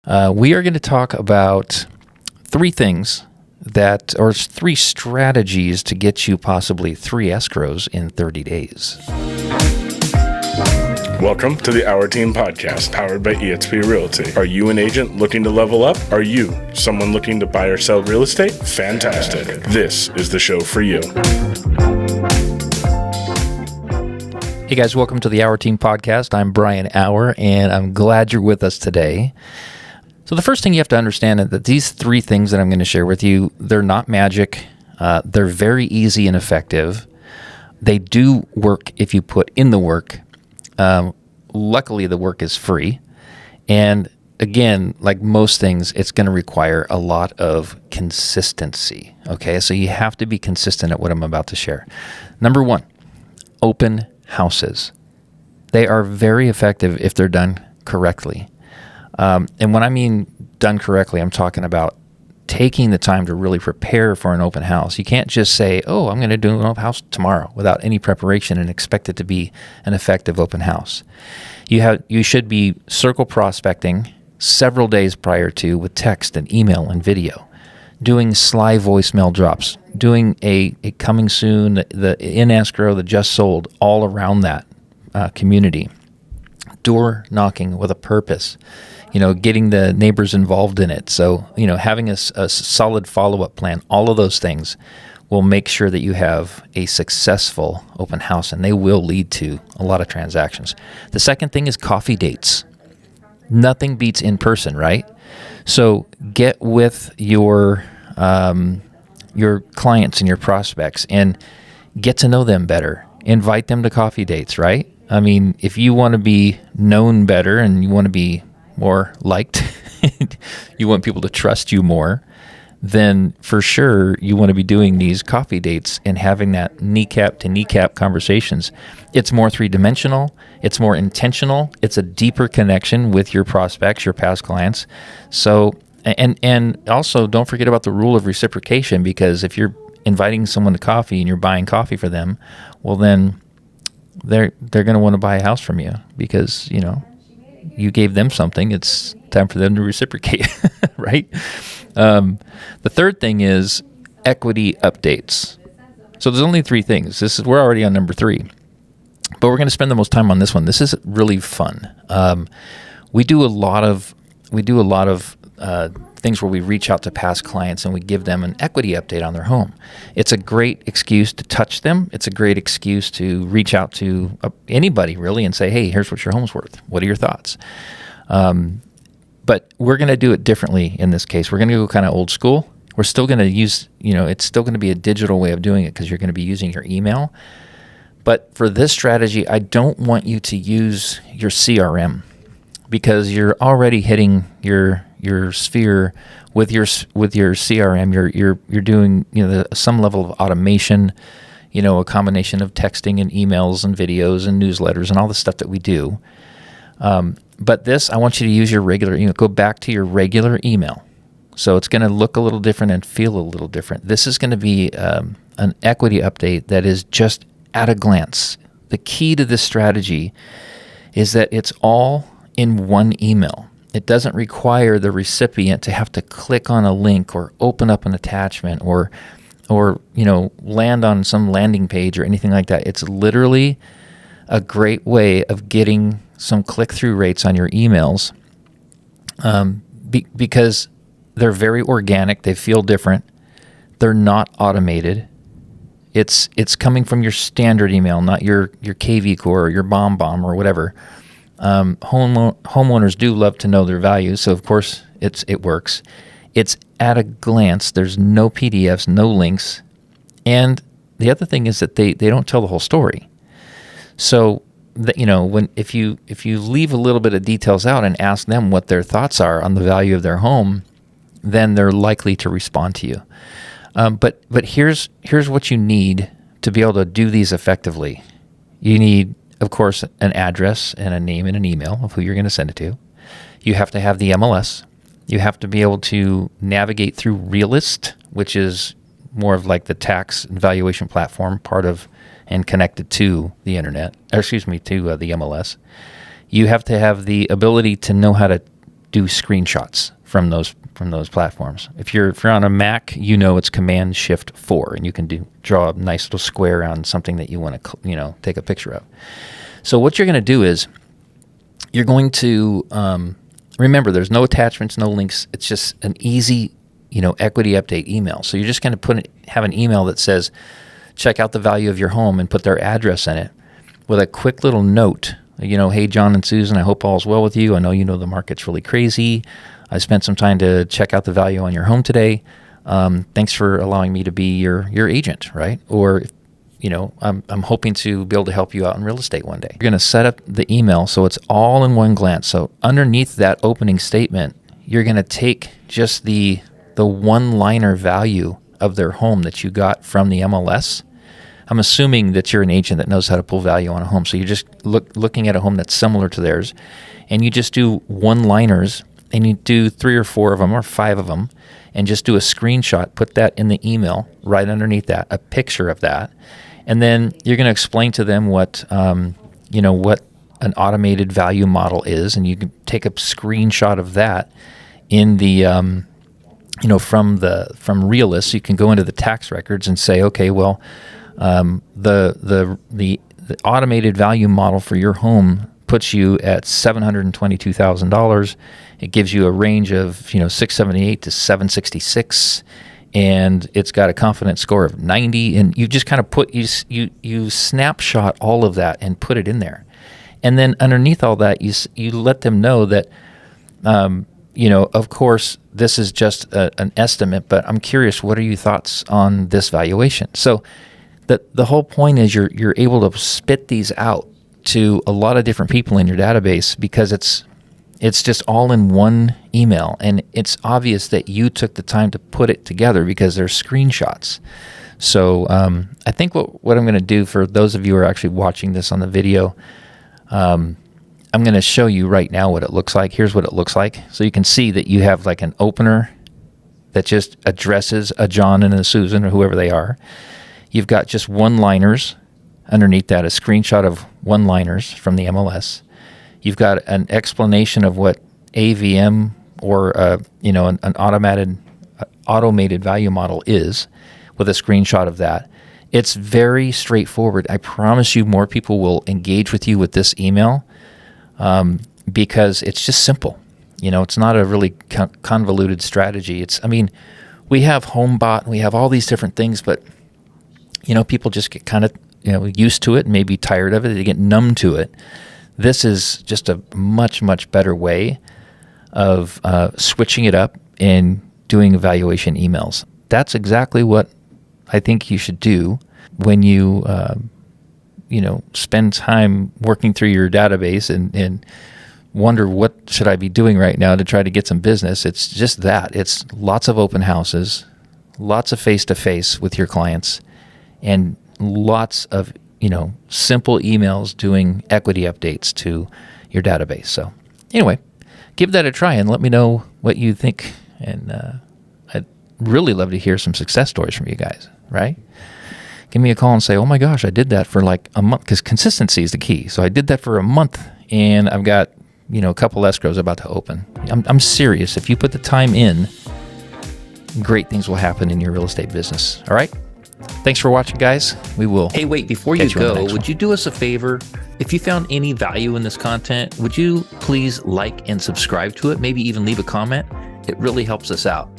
We are going to talk about three strategies to get you possibly 3 escrows in 30 days. Welcome to the Our Team Podcast, powered by eXp Realty. Are you an agent looking to level up? Are you someone looking to buy or sell real estate? Fantastic. This is the show for you. Hey guys, welcome to the Our Team Podcast. I'm Brian Auer, and I'm glad you're with us today. So the first thing you have to understand is that these 3 things that I'm going to share with you, they're not magic. They're very easy and effective. They do work if you put in the work. Luckily, the work is free. And again, like most things, it's going to require a lot of consistency. Okay, so you have to be consistent at what I'm about to share. Number 1, open houses. They are very effective if they're done correctly. And when I mean done correctly, I'm talking about taking the time to really prepare for an open house. You can't just say, oh, I'm going to do an open house tomorrow without any preparation and expect it to be an effective open house. You should be circle prospecting several days prior to with text and email and video, doing sly voicemail drops, doing a coming soon, the in escrow, the just sold, all around that community. Door knocking with a purpose. Getting the neighbors involved in it. So, having a solid follow-up plan, all of those things will make sure that you have a successful open house, and they will lead to a lot of transactions. The second thing is coffee dates. Nothing beats in person, right? So get with your clients and your prospects and get to know them better. Invite them to coffee dates, right? I mean, if you want to be known better and you want to be more liked, you want people to trust you more, then for sure you want to be doing these coffee dates and having that kneecap to kneecap conversations. It's more 3-dimensional, it's more intentional, it's a deeper connection with your prospects, your past clients. So, and also don't forget about the rule of reciprocation, because if you're inviting someone to coffee and you're buying coffee for them, well then they're going to want to buy a house from you because, you gave them something. It's time for them to reciprocate, right? The third thing is equity updates. So there's only 3 things. We're already on number 3, but we're going to spend the most time on this one. This is really fun. We do a lot of things where we reach out to past clients and we give them an equity update on their home. It's a great excuse to touch them. It's a great excuse to reach out to anybody really and say, hey, here's what your home's worth. What are your thoughts? But we're going to do it differently in this case. We're going to go kind of old school. We're still going to use, it's still going to be a digital way of doing it because you're going to be using your email. But for this strategy, I don't want you to use your CRM because you're already hitting your sphere with your CRM. You're doing some level of automation, a combination of texting and emails and videos and newsletters and all the stuff that we do. But this, I want you to use your regular, go back to your regular email. So it's going to look a little different and feel a little different. This is going to be an equity update that is just at a glance. The key to this strategy is that it's all in one email. It doesn't require the recipient to have to click on a link or open up an attachment or land on some landing page or anything like that. It's literally a great way of getting some click-through rates on your emails because they're very organic. They feel different. They're not automated. It's coming from your standard email, not your KV Core or your BombBomb or whatever. Homeowners do love to know their value, so of course it works. It's at a glance. There's no PDFs, no links, and the other thing is that they don't tell the whole story. So that if you leave a little bit of details out and ask them what their thoughts are on the value of their home, then they're likely to respond to you. But here's what you need to be able to do these effectively. You need, of course, an address and a name and an email of who you're going to send it to. You have to have the MLS. You have to be able to navigate through Realist, which is more of like the tax and valuation platform, part of and connected to the internet, to the MLS. You have to have the ability to know how to do screenshots from those platforms. If you're on a Mac, it's Command Shift 4, and you can draw a nice little square on something that you want to take a picture of. So what you're going to do is you're going to remember there's no attachments, no links. It's just an easy equity update email. So you're just going to have an email that says, check out the value of your home, and put their address in it with a quick little note. Hey, John and Susan, I hope all's well with you. I know the market's really crazy. I spent some time to check out the value on your home today. Thanks for allowing me to be your agent, right? Or, I'm hoping to be able to help you out in real estate one day. You're going to set up the email so it's all in one glance. So underneath that opening statement, you're going to take just the one-liner value of their home that you got from the MLS. I'm assuming that you're an agent that knows how to pull value on a home. So you're just looking at a home that's similar to theirs, and you just do one-liners, and you do 3 or 4 of them or 5 of them, and just do a screenshot, put that in the email right underneath that, a picture of that. And then you're going to explain to them what an automated value model is, and you can take a screenshot of that in the from Realist. You can go into the tax records and say, okay, well, the automated value model for your home puts you at $722,000. It gives you a range of 678 to 766, and it's got a confidence score of 90. And you just kind of you snapshot all of that and put it in there, and then underneath all that, you let them know that of course this is just an estimate, but I'm curious, what are your thoughts on this valuation? So the whole point is you're able to spit these out to a lot of different people in your database, because it's just all in one email, and it's obvious that you took the time to put it together because they're screenshots. So I think what I'm going to do for those of you who are actually watching this on the video, I'm going to show you right now what it looks like. Here's what it looks like. So you can see that you have like an opener that just addresses a John and a Susan or whoever they are. You've got just one-liners underneath that, a screenshot of one-liners from the MLS. You've got an explanation of what AVM or an automated value model is, with a screenshot of that. It's very straightforward. I promise you more people will engage with you with this email because it's just simple. It's not a really convoluted strategy. We have HomeBot and we have all these different things, but people just get kind of used to it and maybe tired of it. They get numb to it. This is just a much, much better way of switching it up and doing evaluation emails. That's exactly what I think you should do when you spend time working through your database and wonder, what should I be doing right now to try to get some business? It's just that. It's lots of open houses, lots of face-to-face with your clients, and lots of simple emails doing equity updates to your database. So anyway, give that a try and let me know what you think. And I'd really love to hear some success stories from you guys, right? Give me a call and say, oh my gosh, I did that for like a month, because consistency is the key. So I did that for a month, and I've got a couple escrows about to open. I'm serious. If you put the time in, great things will happen in your real estate business. All right? Thanks for watching, guys. We will. Hey, wait, before you go, would you do us a favor? If you found any value in this content, would you please like and subscribe to it? Maybe even leave a comment. It really helps us out.